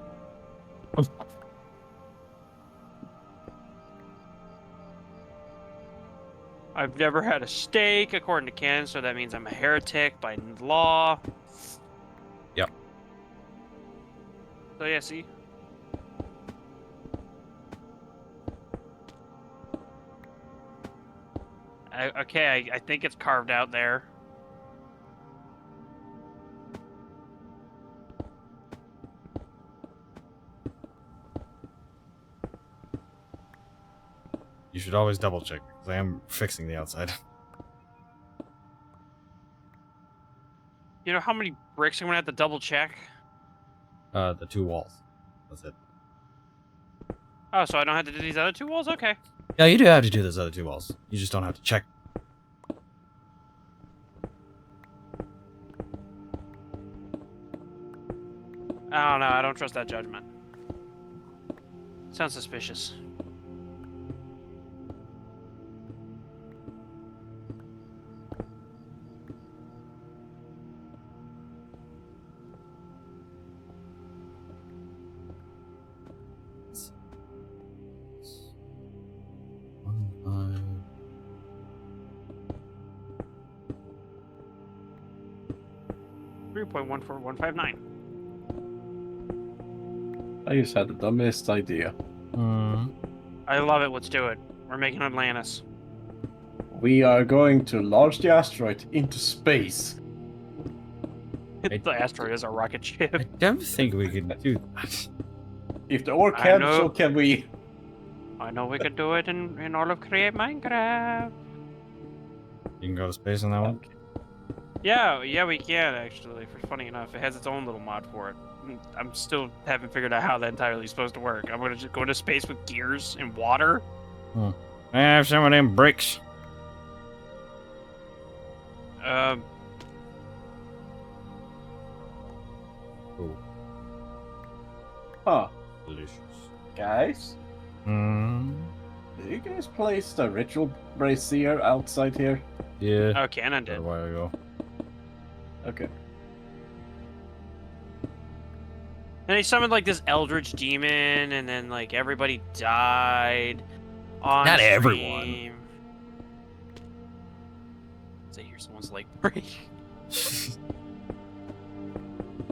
I've never had a steak, according to canon, so that means I'm a heretic by law. Yep. So yeah, see? I think it's carved out there. You should always double check because I am fixing the outside. You know how many bricks I'm gonna have to double check? The 2 walls. That's it. Oh, so I don't have to do these other 2 walls? Okay. Yeah, you do have to do those other 2 walls. You just don't have to check. I don't know, I don't trust that judgment. Sounds suspicious. One, 3.14159. I just had the dumbest idea. 5. I love it, let's do it. We're making Atlantis. We are going to launch the asteroid into space. The asteroid is a rocket ship. I don't think we can do that. If the ore I can, know. so can we. I know we could do it in order to create Minecraft. You can go to space on that one? Yeah, we can actually. Funny enough, it has its own little mod for it. I'm still haven't figured out how that entirely is supposed to work. I'm gonna just go into space with gears and water. I have some of them bricks. Ooh, Huh. delicious. Guys? Hmm. Did you guys place the ritual brazier outside here? Yeah. Oh, Cannon A did. while ago. Okay. And they summoned like this eldritch demon, and then like everybody died. On Not stream. everyone. Say hear someone's leg break.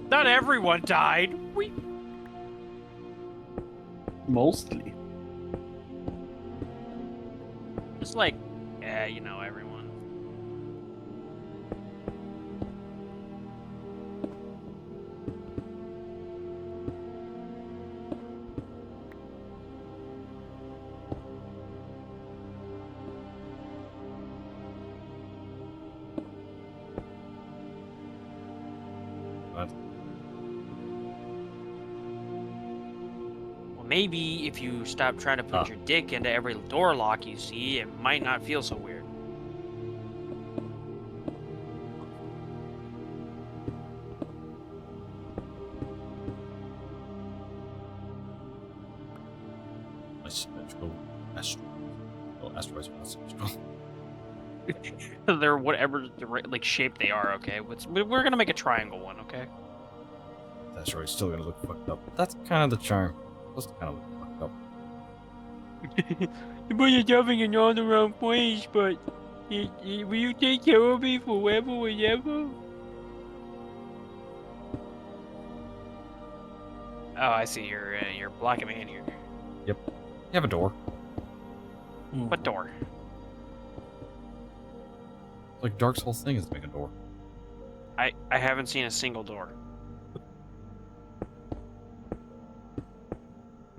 Not everyone died. We. Mostly. Just like, yeah, you know, everyone. What? Well, maybe if you stop trying to put your dick into every door lock you see, it might not feel so weird. Symmetrical asteroid. Oh, asteroids are not symmetrical. They're whatever like shape they are. Okay, we're gonna make a triangle one. Okay. The asteroid's still gonna look fucked up. That's kind of the charm. It's supposed to kind of look fucked up. You put yourself in all the wrong place, but will you take care of me forever and ever? Oh, I see. You're blocking me in here. You have a door. What door? Like Dark Souls thing is to make a door. I haven't seen a single door.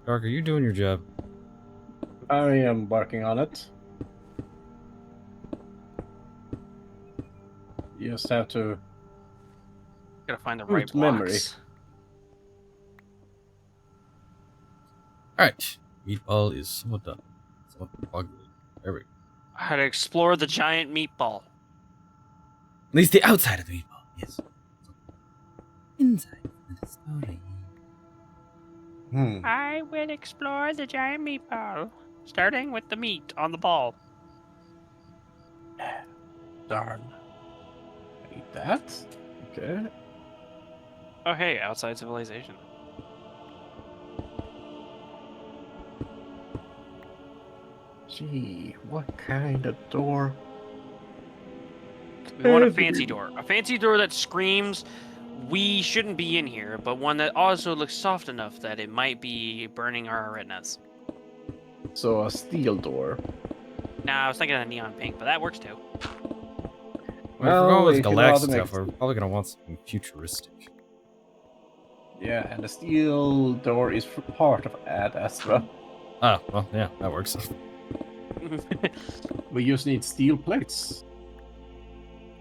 Dark, are you doing your job? I am working on it. You just have to. Gotta find the Root right memory. blocks. Alright. Meatball is somewhat done. Somewhat ugly. There we go. How to explore the giant meatball. At least the outside of the meatball, yes. Inside of the story. I will explore the giant meatball, starting with the meat on the ball. Darn. Like that? Okay. Oh, hey, outside civilization. Gee, what kind of door? We want a fancy door. A fancy door that screams, we shouldn't be in here, but one that also looks soft enough that it might be burning our retinas. So a steel door. Nah, I was thinking of neon pink, but that works too. If we're going with if you know how galactic to make- stuff, we're probably gonna want something futuristic. Yeah, and the steel door is part of that as well. Oh, well, yeah, that works. We just need steel plates.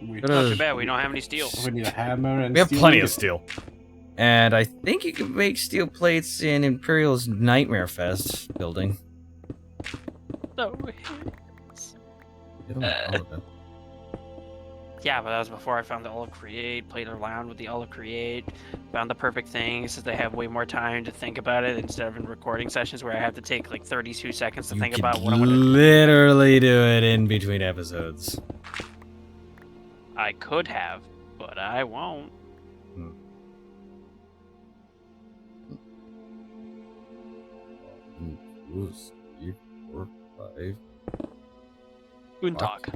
We, Gotta- Not too bad, we don't have any steel. we need a hammer and We have steel plenty of ingots. steel. And I think you can make steel plates in Imperial's Nightmare Fest building. No. Get 'em all of them. Yeah, but that was before I found the Olive Create, played around with the Olive Create, found the perfect thing, since they have way more time to think about it instead of in recording sessions where I have to take like 32 seconds to You think could about what I'm gonna do. literally do it in between episodes. I could have, but I won't. Two, three, 4, 5. Untalk.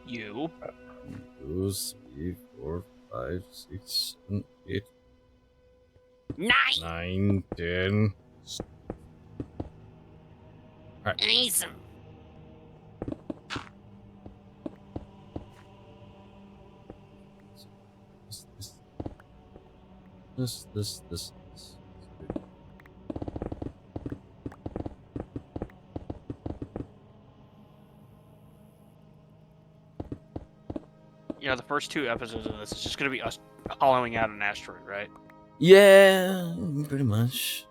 You. 2, 3, 4, 5, 6, 7, 8, 9! 9, 10. Awesome. This. You know, the first 2 episodes of this is just gonna be us hollowing out an asteroid, right? Yeah, pretty much.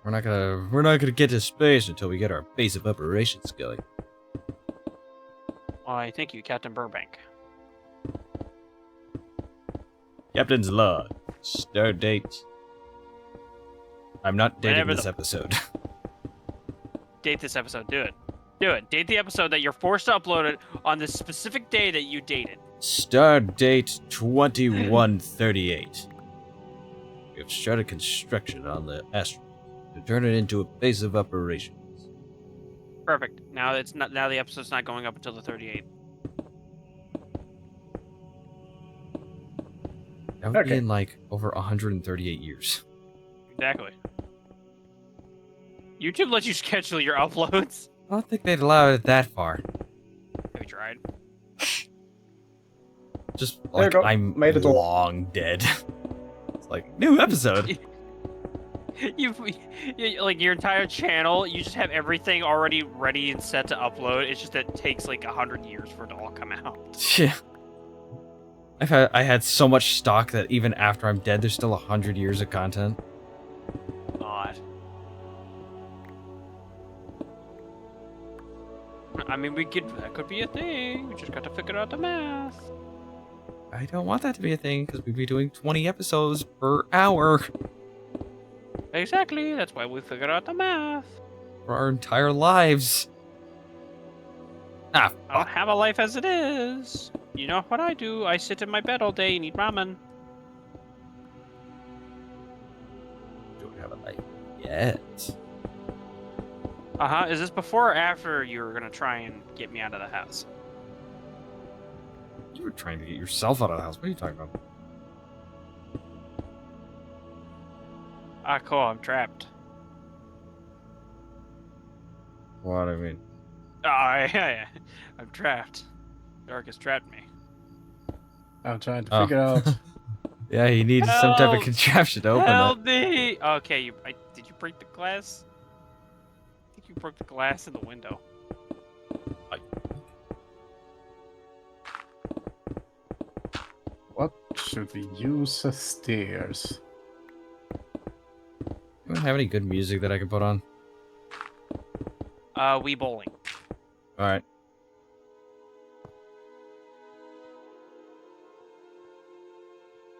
We're not gonna get to space until we get our base of operations going. Why, thank you, Captain Burbank. Captain's log. Start date. I'm not dating Whenever this the- episode. Date this episode. Do it. Do it. Date the episode that you're forced to upload it on the specific day that you dated. Start date 2138. We have started construction on the asteroid to turn it into a base of operations. Perfect. Now it's not. Now the episode's not going up until the 38th. That would be Okay. in like over 138 years. Exactly. YouTube lets you schedule your uploads. I don't think they'd allow it that far. Have you tried? Just There you like go. I'm Made it all. long dead. It's like new episode. Like your entire channel, you just have everything already ready and set to upload. It's just that it takes like 100 years for it to all come out. Yeah. I had so much stock that even after I'm dead, there's still 100 years of content. God. I mean, that could be a thing. We just got to figure out the math. I don't want that to be a thing because we'd be doing 20 episodes per hour Exactly. That's why we figured out the math. for our entire lives. Ah, I don't fuck. have a life as it is. You know what I do? I sit in my bed all day and eat ramen. Don't have a life yet. Uh-huh. Is this before or after you were gonna try and get me out of the house? You were trying to get yourself out of the house. What are you talking about? Ah, cool. I'm trapped. What I mean? Oh, yeah. I'm trapped. Dark has trapped me. I'm trying to Oh. figure out. Yeah, he needs some type of Help! contraption to open Help me! Okay, did you break the glass? I think you broke the glass in the window. What should we use as stairs? You don't have any good music that I can put on? Wii bowling. Alright.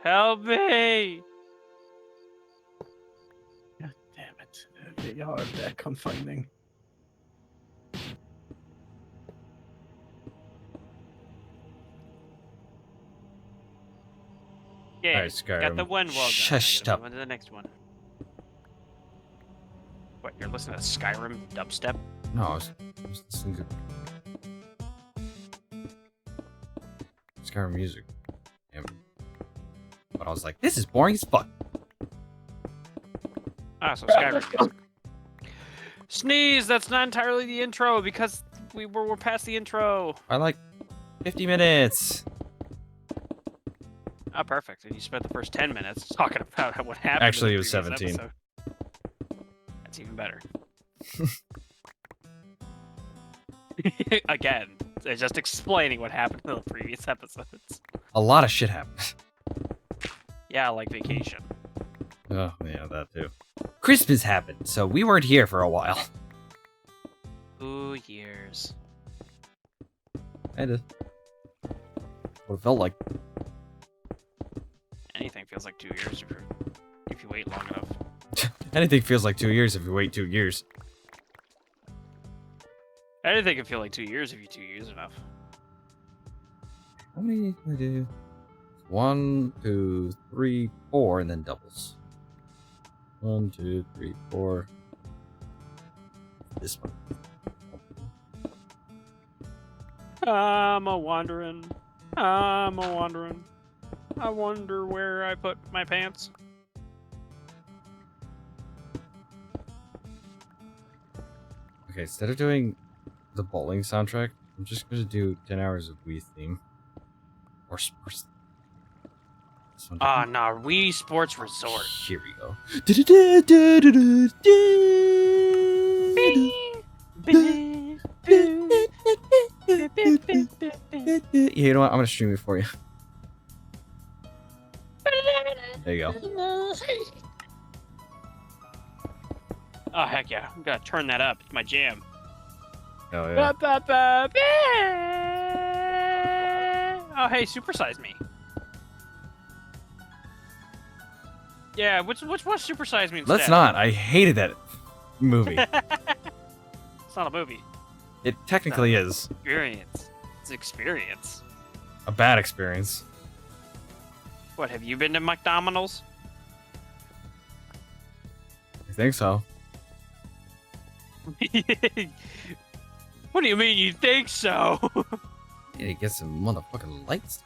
Help me! God damn it. They are that confining. Yeah, Alright, Skyrim. got the one well done. Shushed I gotta up. move on to the next one. What, you're listening to Skyrim dubstep? No, I was listening to Skyrim music. Damn. But I was like, this is boring as fuck. Ah, so Skyrim music. Sneeze! That's not entirely the intro because we're past the intro. I like 50 minutes. Ah, perfect. And you spent the first 10 minutes talking about what happened. Actually, in it the was previous 17. episode. That's even better. Again, it's just explaining what happened in the previous episodes. A lot of shit happened. Yeah, like vacation. Oh, yeah, that too. Christmas happened, so we weren't here for a while. 2 years. Kinda. What it felt like. Anything feels like 2 years if you wait long enough. Anything feels like 2 years if you wait 2 years. Anything can feel like 2 years if you 2 years enough. How many can I do? 1, 2, 3, 4, and then doubles. 1, 2, 3, 4. This one. I'm a wandering. I'm a wandering. I wonder where I put my pants. Okay, instead of doing the bowling soundtrack, I'm just gonna do 10 hours of Wii theme. Or sports. Ah, nah, Wii Sports Resort. Here we go. Yeah, you know what? I'm gonna stream it for you. There you go. Oh, heck yeah. I'm gonna turn that up. It's my jam. Oh yeah. Oh, hey, supersize me. Yeah, which supersize me instead? Let's not. I hated that movie. It's not a movie. It technically is Experience. It's an experience. a bad experience. What, have you been to McDonald's? I think so. What do you mean you think so? Need to get some motherfucking lights.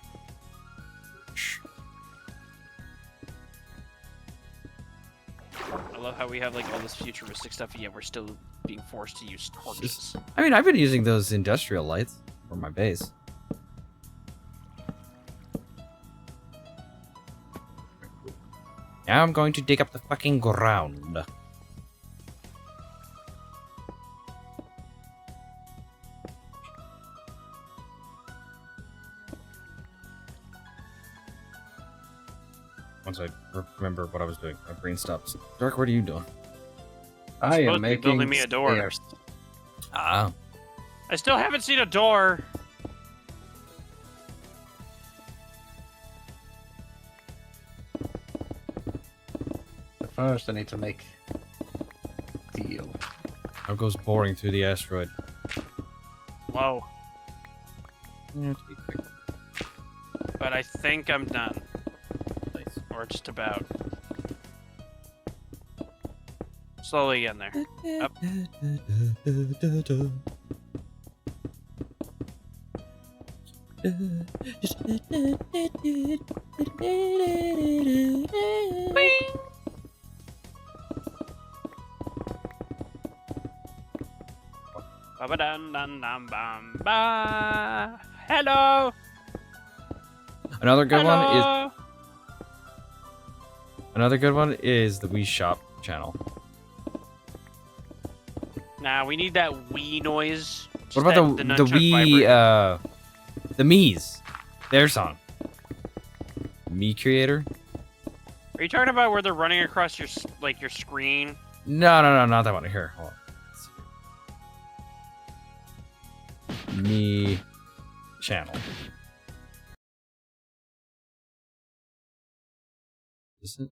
I love how we have like all this futuristic stuff, and yet we're still being forced to use torches. I mean, I've been using those industrial lights for my base. Now I'm going to dig up the fucking ground. Once I remember what I was doing, my brain stops. Dark, what are you doing? I Supposed to am be making building me a door. stairs. Ah. I still haven't seen a door. But first, I need to make steel. How goes boring through the asteroid? Whoa. Yeah, to be quick. But I think I'm done. Nice. Or just about. Slowly getting there. Up. Ba-ba-dum-dum-dum-bum-ba. Hello. Another good one is Hello. the Wii Shop channel. Nah, we need that Wii noise. Just What about the nunchuck Wii vibrating. the Mii's? Their song. Mii creator? Are you talking about where they're running across your your screen? No, not that one. Here, hold on. Mii channel. Is it?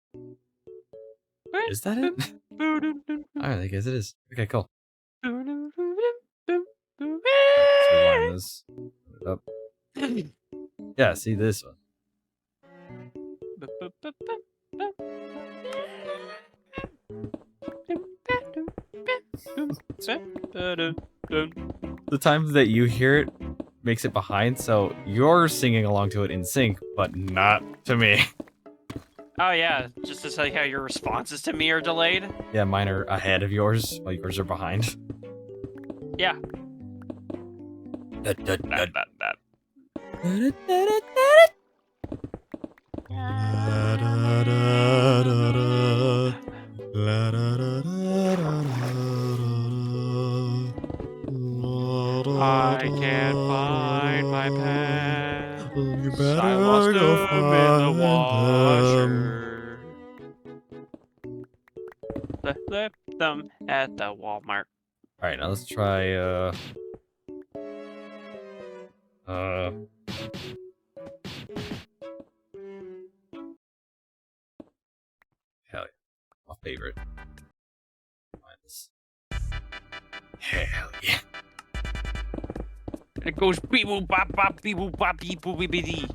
Is that it? I guess it is. Okay, cool. Let's rewind this. Put it up. Yeah, see this one. The times that you hear it makes it behind, so you're singing along to it in sync, but not to me. Oh yeah, just to say how your responses to me are delayed. Yeah, mine are ahead of yours, while yours are behind. Yeah. Dut, dut, dut. That. I can't find my pants. You I lost better go them in the find washer. Left them at the Walmart. Alright, now let's try, hell yeah. My favorite. Mine's... Hell yeah. It goes beep boop bop bop beep boop bop beep boop beep dee.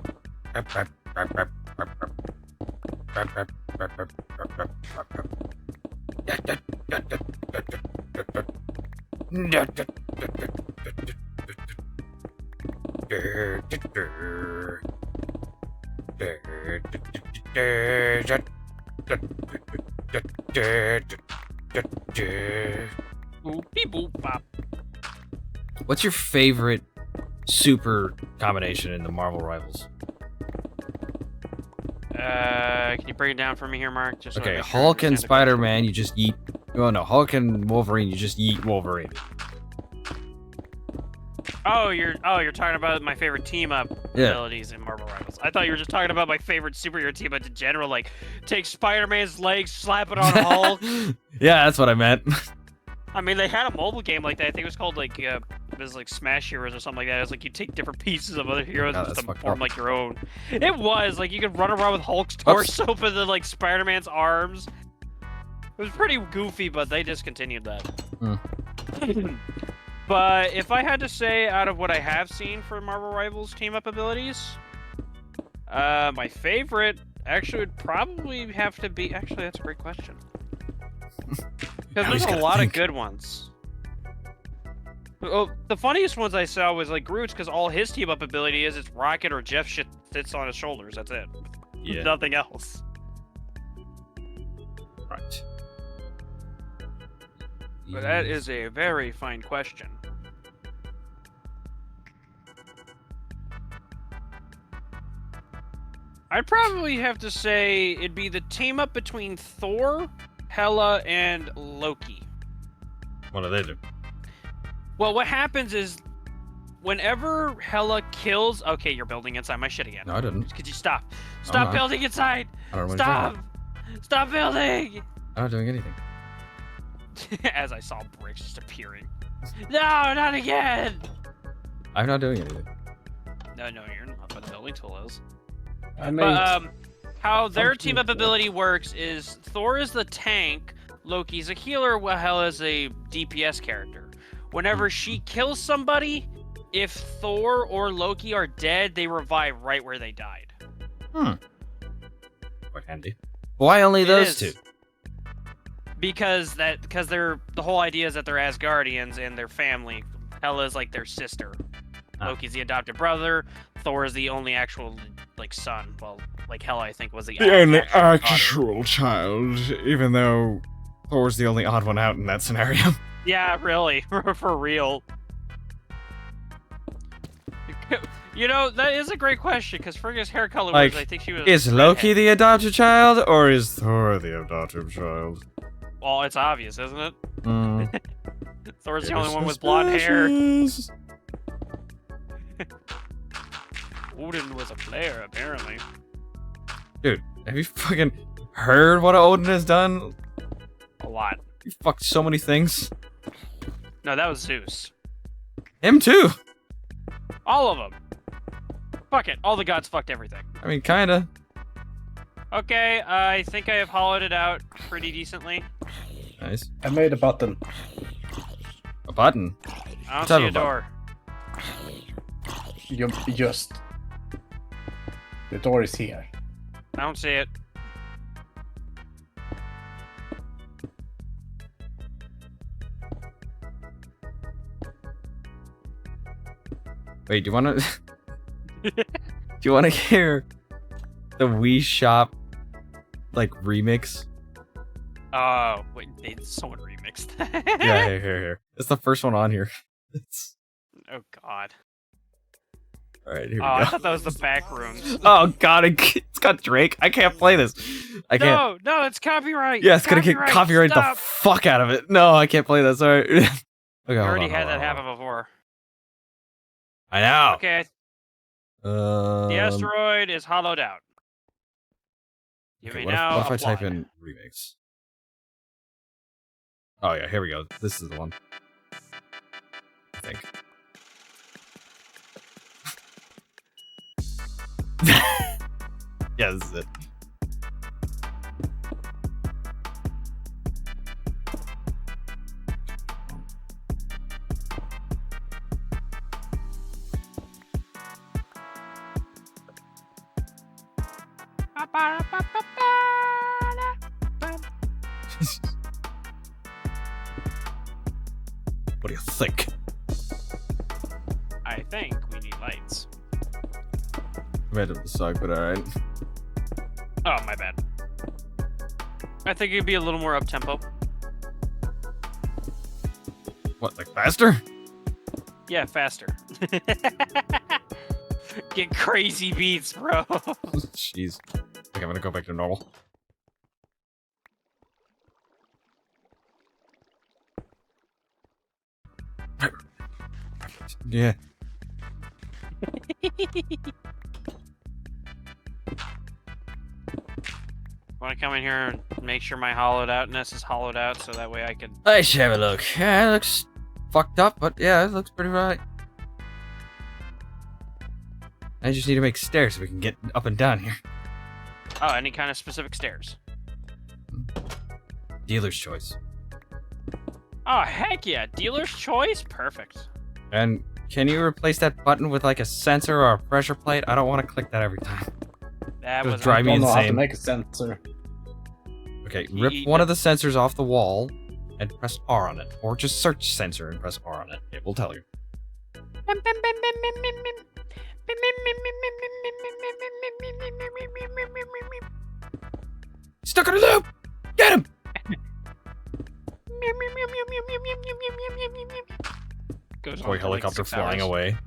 Boop beep boop bop. What's your favorite super combination in the Marvel Rivals? Can you break it down for me here, Mark? Just so I Okay, make sure I Hulk and understand the question. Spider-Man, you just yeet. Oh no, Hulk and Wolverine, you just yeet Wolverine. Oh, you're talking about my favorite team up Yeah. abilities in Marvel Rivals. I thought you were just talking about my favorite superhero team up in general, like take Spider-Man's legs, slap it on Hulk. Yeah, that's what I meant. I mean, they had a mobile game like that. I think it was called like it was like Smash Heroes or something like that. It was like you take different pieces of other heroes Oh, and that's just fucked form up. like your own. It was like you could run around with Hulk's torso but then like Spider-Man's arms. It was pretty goofy, but they discontinued that. Hmm. But if I had to say out of what I have seen for Marvel Rivals team up abilities, my favorite actually would probably have to be. Actually, that's a great question. Because Now he's there's a gotta lot think. of good ones. Oh, the funniest ones I saw was like Groot's, because all his team up ability is it's Rocket or Jeff shit sits on his shoulders. That's it. Yeah. Nothing else. Right. But that is a very fine question. I'd probably have to say it'd be the team up between Thor, Hela, and Loki. What do they do? Well, what happens is whenever Hela kills... Okay, you're building inside my shit again. No, I didn't. Could you stop? Stop not. building inside! I don't know what you're talking Stop! Stop building! I'm not doing anything. As I saw bricks just appearing. No, not again! I'm not doing anything. No, you're not. But the building tool is. I made But how their team up functional ability works is Thor is the tank, Loki's a healer, while Hela's a DPS character. Whenever she kills somebody, if Thor or Loki are dead, they revive right where they died. Quite handy. Why only It those is. two? Because they're the whole idea is that they're Asgardians and their family. Hela's like their sister. Ah. Loki's the adopted brother. Thor is the only actual like son. Well, like Hela I think was the only actual daughter. actual child, even though Thor's the only odd one out in that scenario. Yeah, really, for real. You know, that is a great question, because Frigga's hair color was, Like, I think she was... Is Loki redhead. the adopted child, or is Thor the adopted child? Well, it's obvious, isn't it? Hmm. Thor's the only one with blonde hair. Suspicious. Odin was a player, apparently. Dude, have you fucking heard what Odin has done? A lot. He fucked so many things. No, that was Zeus. Him too. All of them. Fuck it, all the gods fucked everything. I mean, kinda. Okay, I think I have hollowed it out pretty decently. Nice. I made a button. A button. I don't Type see a of button. door. You just. The door is here. I don't see it. Wait, do you want to? Do you want to hear the Wii Shop like remix? Oh, wait, someone remixed that. Yeah, here. It's the first one on here. It's... Oh God. All right, here we Oh, go. I thought that was the back rooms. Oh God, it's got Drake. I can't play this. I can't. No, it's copyright. Yeah, it's gonna get copyrighted the Stop. fuck out of it. No, I can't play that. Sorry. Okay, I hold already on, had hold that on, happen hold before. on. I know. Okay, the asteroid is hollowed out. You Okay, may what now if I type apply. in remix? Oh yeah, here we go. This is the one. I think. Yeah, this is it. What do you think? I think we need lights. Made up the song, but alright. Oh, my bad. I think it'd be a little more up tempo. What, like faster? Yeah, faster. Get crazy beats, bro. Jeez. I think I'm gonna go back to normal. Yeah. Want to come in here and make sure my hollowed outness is hollowed out so that way I can... Let's have a look. Yeah, it looks fucked up, but yeah, it looks pretty right. I just need to make stairs so we can get up and down here. Oh, any kind of specific stairs. Dealer's choice. Oh, heck yeah. Dealer's choice? Perfect. And can you replace that button with like a sensor or a pressure plate? I don't want to click that every time. That Just was... drive me I don't know how to insane. make a sensor. Okay, rip one of the sensors off the wall and press R on it. Or just search sensor and press R on it. It will tell you. Stuck in a loop! Get him! Goes Toy on for like helicopter 6 flying hours. away.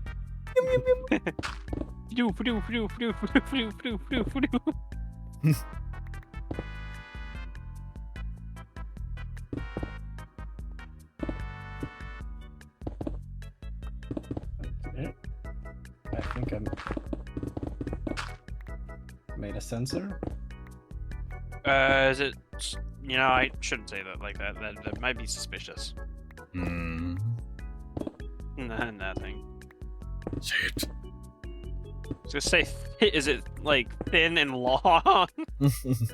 Okay. I think I made a sensor. Is it... You know, I shouldn't say that like that. That might be suspicious. Hmm. Nah, nothing. Say it. Just say, is it like thin and long? That's Okay,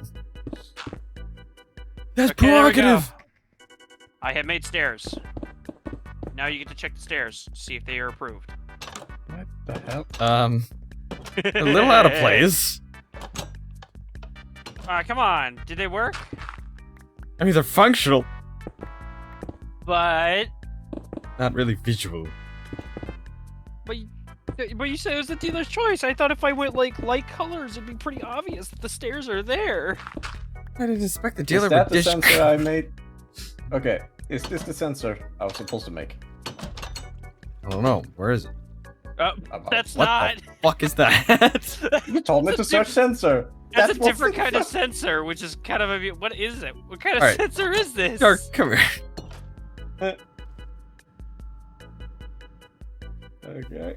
there we go. prerogative! I have made stairs. Now you get to check the stairs, see if they are approved. What the hell? A little out of place. Come on. Did they work? I mean, they're functional, But not really visual. but you said it was the dealer's choice. I thought if I went like light colors, it'd be pretty obvious that the stairs are there. I didn't expect the dealer Is that would the dish. sensor I made? Okay, is this the sensor I was supposed to make? I don't know. Where is it? About- That's What not. the fuck is that? You told me to search sensor. That's a what's different the kind of fu- sensor, which is kind of a. What is it? What kind of Alright. sensor is this? Dark, come here. Okay.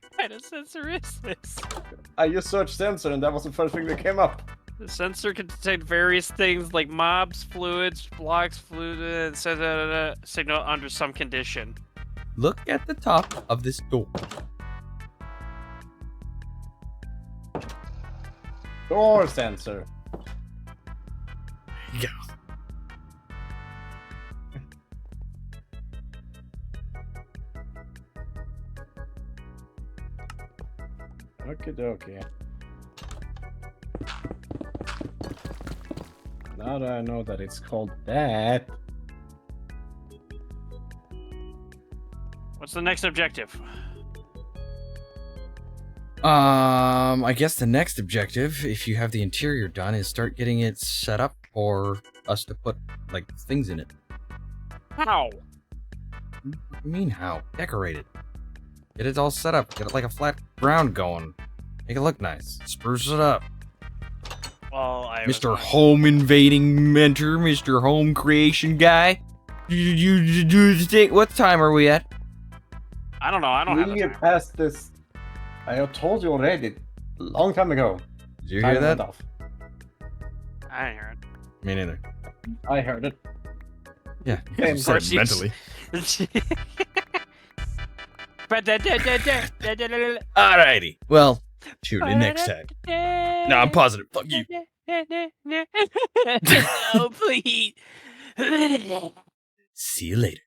What kind of sensor is this? I just searched sensor and that was the first thing that came up. The sensor can detect various things like mobs, fluids, blocks, fluid, and signal under some condition. Look at the top of this door. Door sensor. Yeah. Okay, dokie. Now that I know that it's called that. What's the next objective? I guess the next objective, if you have the interior done, is start getting it set up for us to put, like, things in it. How? What do you mean how? Decorate it. Get it all set up. Get it like a flat ground going. Make it look nice. Spruce it up. Well, I Mr. Home Invading Mentor, Mr. Home Creation Guy. You do the thing. What time are we at? I don't know. I don't have We the get time. past this. I have told you already. Long time ago. Did you Time hear went that? off. I didn't hear Me neither. I heard it. Yeah, Same. you said course it you- mentally. it. Alrighty. Well, tune in next time. No, I'm positive. Fuck you. No, please. See you later.